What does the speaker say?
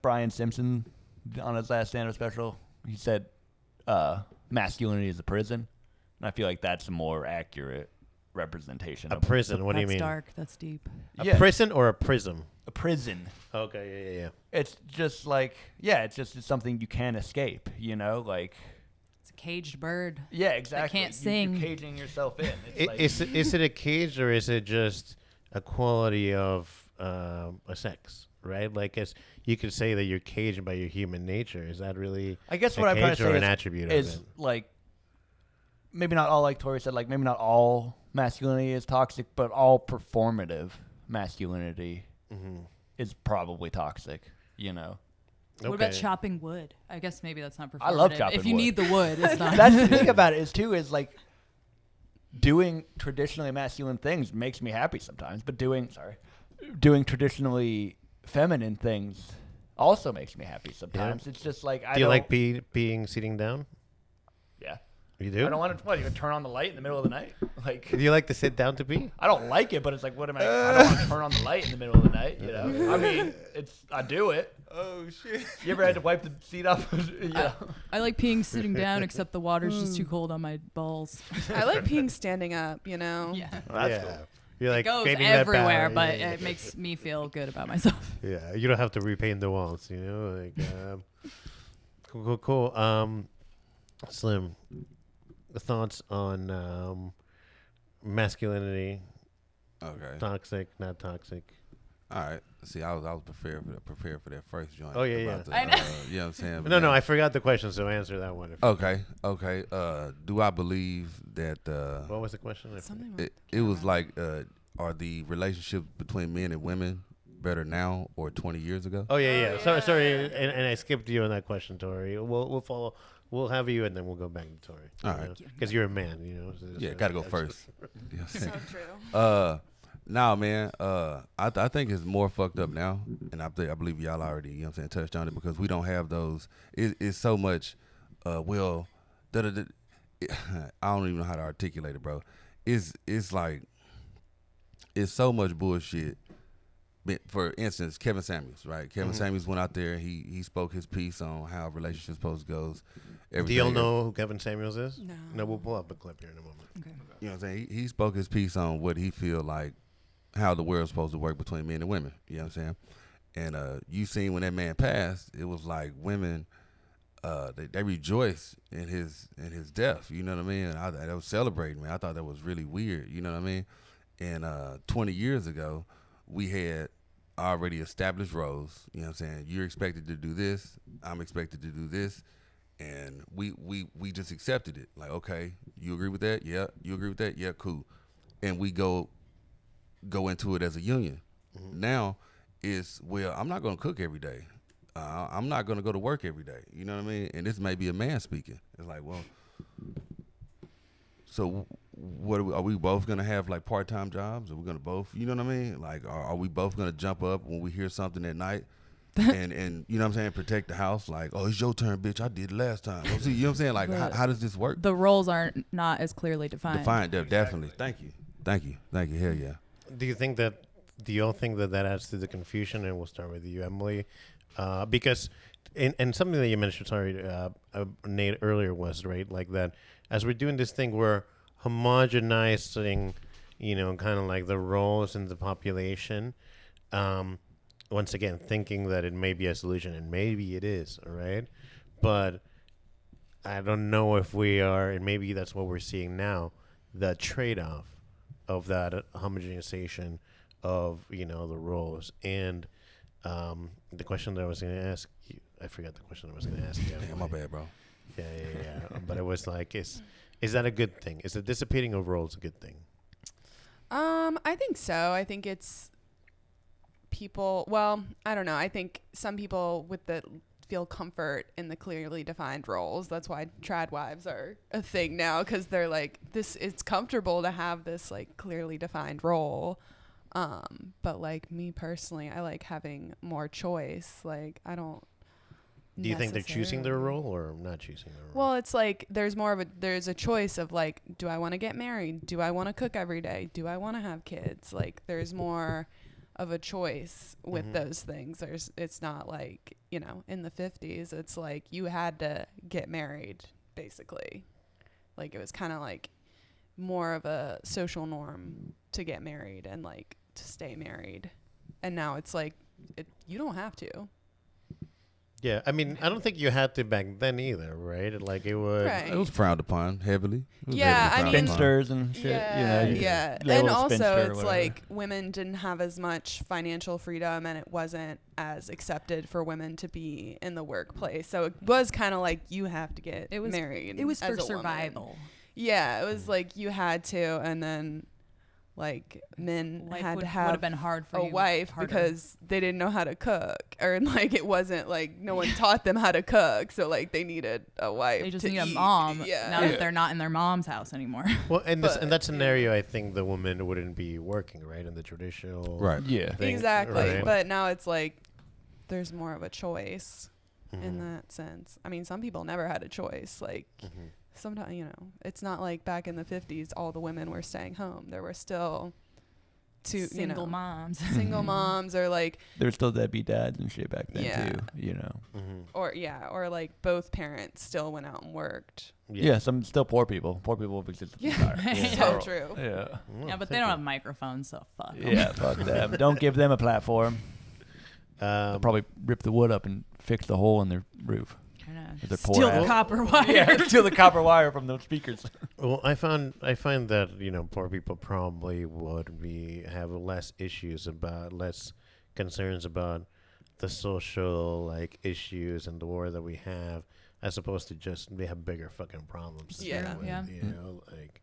Brian Simpson on his last stand-up special. He said masculinity is a prison, and I feel like that's a more accurate representation. A prison? What do you mean? That's dark. That's deep. A prison or a prism? A prison. Okay, yeah. It's just like, it's something you can't escape, like. It's a caged bird. Yeah, exactly. That can't sing. You're caging yourself in. Is it a cage or is it just a quality of a sex? Right, like you could say that you're caged by your human nature. Is that really? I guess what I'm trying to say an attribute is of it? Like maybe not all, like Tori said, like maybe not all masculinity is toxic, but all performative masculinity is probably toxic. What about chopping wood? I guess maybe that's not performative. I love chopping wood. If you need the wood, it's not. That's the thing about it is like doing traditionally masculine things makes me happy sometimes, but doing traditionally feminine things also makes me happy sometimes. Yeah. It's just like Do you like being sitting down? Yeah. You do? I don't want to. What, you turn on the light in the middle of the night? Like, do you like to sit down to pee? I don't like it, but it's like, what am I? I don't want to turn on the light in the middle of the night. I mean, I do it. Oh shit! You ever had to wipe the seat off? I like peeing sitting down, except the water's just too cold on my balls. I like peeing standing up. Yeah. Well, that's cool. You're like it goes everywhere, but it makes me feel good about myself. Yeah, you don't have to repaint the walls, Cool. Slim, thoughts on masculinity? Okay. Toxic, not toxic. All right. See, I was prepared for that first joint. Oh yeah. I know. You know what I'm saying? No, I forgot the question, so answer that one. Okay. Do I believe that? What was the question? It was like, are the relationships between men and women better now or 20 years ago? Oh yeah. Sorry, and I skipped you on that question, Tori. We'll follow. We'll have you, and then we'll go back to Tori. All right. Because you're a man, Yeah, gotta go first. So true. Nah, man. I think it's more fucked up now, and I believe y'all already, touched on it, because we don't have those. It's so much. I don't even know how to articulate it, bro. It's like it's so much bullshit. For instance, Kevin Samuels, right? Kevin Samuels went out there. He spoke his piece on how relationships supposed to go. Do y'all know who Kevin Samuels is? No. No, we'll pull up a clip here in a moment. Okay. You know what I'm saying? He spoke his piece on what he feel like, how the world's supposed to work between men and women. You know what I'm saying? And you seen when that man passed, it was like women, they rejoiced in his death. You know what I mean? And that was celebrating, man. I thought that was really weird. You know what I mean? And 20 years ago, we had already established roles. You know what I'm saying? You're expected to do this. I'm expected to do this. And we just accepted it. Like, okay, you agree with that? Yeah. You agree with that? Yeah, cool. And we go into it as a union. Now it's, well, I'm not going to cook every day. I'm not going to go to work every day. You know what I mean? And this may be a man speaking. It's like, well, so what are we both going to have like part-time jobs? Are we going to both, you know what I mean? Like, are we both going to jump up when we hear something at night? and you know what I'm saying, protect the house, like, oh, it's your turn, bitch, I did it last time. See, you know what I'm saying, like, how does this work? The roles are not as clearly defined. Definitely. Thank you, hell yeah. Do you all think that adds to the confusion? And we'll start with you, Emily, because and something that you mentioned, sorry, Nate, earlier was, right, like that as we're doing this thing, we're homogenizing, kind of like the roles in the population. Once again, thinking that it may be a solution, and maybe it is, all right? But I don't know if we are, and maybe that's what we're seeing now, the trade-off of that homogenization of, the roles. And the question that I was going to ask you, I forgot the question I was going to ask you. Damn, my bad, bro. Yeah. But it was like, is that a good thing? Is the dissipating of roles a good thing? I think so. I think it's people, well, I don't know. I think some people feel comfort in the clearly defined roles. That's why trad wives are a thing now, because they're like, it's comfortable to have this like clearly defined role. But like me personally, I like having more choice. Like, I don't. Do you think they're choosing their role or not choosing their role? Well, it's like there's a choice of like, do I want to get married? Do I want to cook every day? Do I want to have kids? Like, there's more of a choice with those things. It's not like, you know, in the 50s, it's like you had to get married, basically. Like, it was kind of like more of a social norm to get married and like to stay married. And now it's like, you don't have to. Yeah, I mean, I don't think you had to back then either, right? Like it would. Right. It was frowned upon heavily. It was Yeah, heavily I frowned mean- upon. Spinsters and shit. Yeah, you know, yeah. labeled And a also, spinster or it's whatever. like women didn't have as much financial freedom, and it wasn't as accepted for women to be in the workplace. So it was kind of like you have to get married. It was as for a woman. survival. Yeah, it was like you had to, and then like men Life had would to have have been hard for a you. wife harder. because they didn't know how to cook, or like it wasn't like no one taught them how to cook, so like they needed a wife. They just to need a eat. mom. Yeah. Now that they're not in their mom's house anymore. Well, in But, that scenario, I think the woman wouldn't be working, right, in the traditional. Right. Yeah. thing, Exactly. right? But now it's like there's more of a choice Mm-hmm. in that sense. I mean, some people never had a choice. Like sometimes, you know, it's not like back in the 50s all the women were staying home. There were still Single moms. single moms, or like There were still deadbeat dads and shit back then Yeah. too. You know. or like both parents still went out and worked. Yeah. Some still poor people. Poor people have existed. Yeah. Yeah. So true. Yeah. Yeah, but they don't have microphones, so fuck 'em. Yeah. Fuck them. Don't give them a platform. They'll probably rip the wood up and fix the hole in their roof. With their poor Steal ass. the copper wire. Yeah, steal the copper wire from those speakers. Well, I find that, you know, poor people probably would have less concerns about the social like issues and the war that we have, as opposed to just they have bigger fucking problems. to Yeah. deal with, Yeah. You know, like